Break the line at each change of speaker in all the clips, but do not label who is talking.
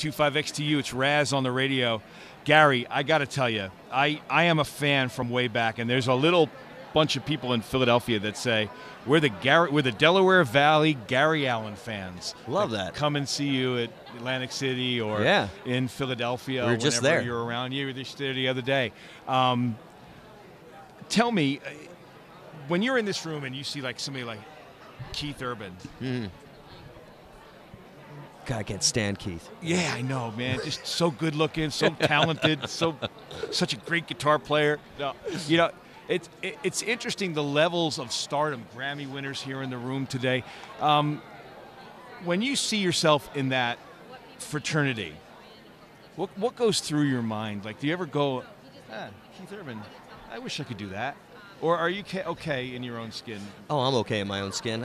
92.5 XTU. It's Raz on the radio. Gary, I got to tell you, I am a fan from way back, and there's a little bunch of people in Philadelphia that say we're the Delaware Valley Gary Allan fans.
Love that.
Come and see you at Atlantic City or in Philadelphia.
We were just there.
You're around. You were just there the other day. Tell me, when you're in this room and you see like somebody like Keith Urban.
God, I can't stand Keith.
Yeah, I know, man. Just so good looking, so talented, such a great guitar player. No, you know, it's interesting the levels of stardom. Grammy winners here in the room today. When you see yourself in that fraternity, what goes through your mind? Like, do you ever go, Keith Urban, I wish I could do that? Or are you okay in your own skin? Oh,
I'm okay in my own skin.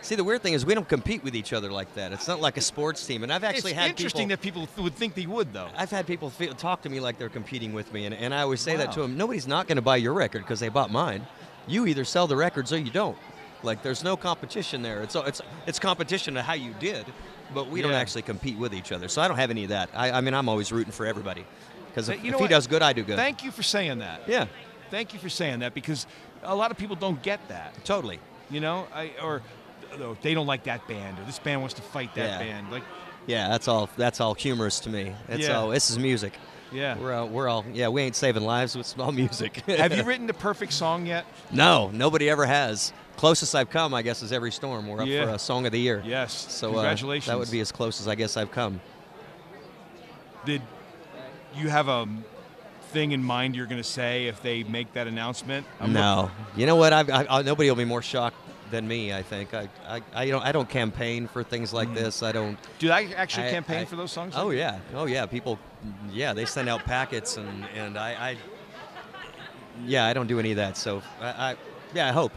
See, the weird thing is we don't compete with each other like that. It's not like a sports team. And I've actually had
interesting that people would think they would, though.
I've had people talk to me like they're competing with me. And I always say that to them. Nobody's not going to buy your record because they bought mine. You either sell the records or you don't. Like, there's no competition there. It's competition to how you did, but we don't actually compete with each other. So I don't have any of that. I mean, I'm always rooting for everybody. Because if he does good, I do good.
Thank you for saying that.
Yeah.
Thank you for saying that, because a lot of people don't get that.
Totally.
You know, or they don't like that band, or this band wants to fight that band. Like,
yeah, that's all humorous to me. This is music.
Yeah.
We're all we ain't saving lives, it's all music.
Have you written the perfect song yet?
No, nobody ever has. Closest I've come, I guess, is Every Storm. We're up for a Song of the Year.
Yes.
So
congratulations.
That would be as close as I guess I've come.
Did you have a thing in mind you're going to say if they make that announcement?
No. You know what? Nobody will be more shocked than me, I think. I don't campaign for things like this. I don't.
Do I actually campaign for those songs?
Oh, yeah. Oh, yeah. People, they send out packets, and I don't do any of that. So, I hope.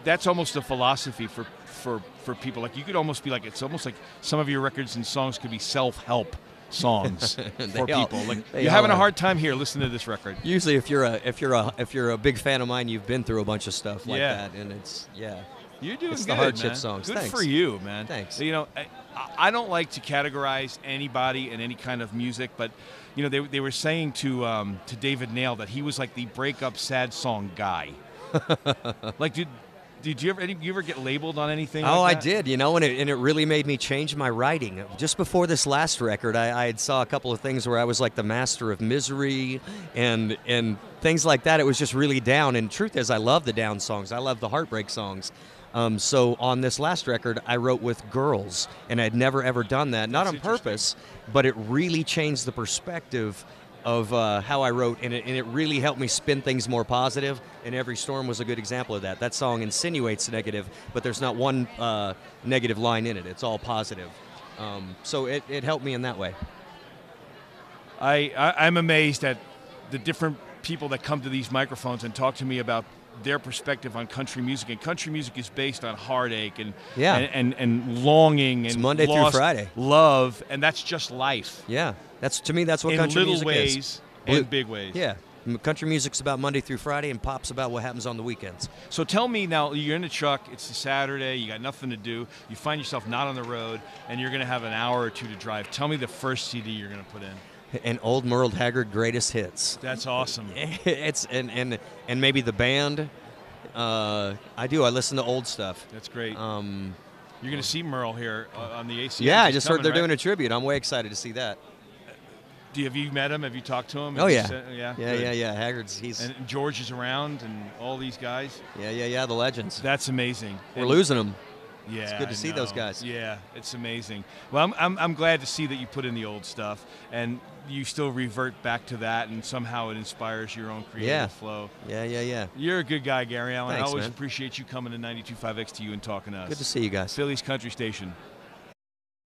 That's almost a philosophy for people. Like, you could almost be like, it's almost like some of your records and songs could be self-help songs for people. Like, you're having a hard time here, listen to this record.
Usually, if you're a big fan of mine, you've been through a bunch of stuff like that, and it's
you're doing
it's
good,
the hardship
man.
songs.
Good
Thanks.
for you, man.
Thanks.
You know, I don't like to categorize anybody in any kind of music, but you know, they were saying to David Nail that he was like the breakup sad song guy. Like, did you ever get labeled on anything?
Oh,
like
I did, you know, and it really made me change my writing. Just before this last record, I saw a couple of things where I was like the master of misery and things like that. It was just really down. And truth is, I love the down songs. I love the heartbreak songs. So on this last record, I wrote with girls, and I'd never ever done that. Not on purpose, but it really changed the perspective of how I wrote, and it really helped me spin things more positive, and Every Storm was a good example of that. That song insinuates negative, but there's not one negative line in it. It's all positive. So it helped me in that way.
I'm amazed at the different people that come to these microphones and talk to me about their perspective on country music, and country music is based on heartache and longing,
it's
and
Monday through Friday,
love, and that's just life.
Yeah, to me that's what
in
country
little
music
ways
is.
And big ways.
Yeah, country music's about Monday through Friday, and pop's about what happens on the weekends.
So tell me now, you're in the truck, it's a Saturday, you got nothing to do, you find yourself not on the road, and you're going to have an hour or two to drive. Tell me the first CD you're going to put in.
And Old Merle Haggard Greatest Hits.
That's awesome.
It's and maybe the band. I listen to old stuff.
That's great. You're going to see Merle here on the ACM.
Yeah, I just heard they're doing a tribute. I'm way excited to see that.
Have you met him? Have you talked to him?
Oh, yeah.
Yeah.
Haggard's,
and George is around, and all these guys.
Yeah, the legends.
That's amazing.
We're losing them.
Yeah,
it's good to see those guys.
Yeah, it's amazing. Well, I'm glad to see that you put in the old stuff, and you still revert back to that, and somehow it inspires your own creative flow.
Yeah.
You're a good guy, Gary Allan.
Thanks,
I always
man.
appreciate you coming to 92.5 XTU and talking to us.
Good to see you guys.
Philly's Country Station.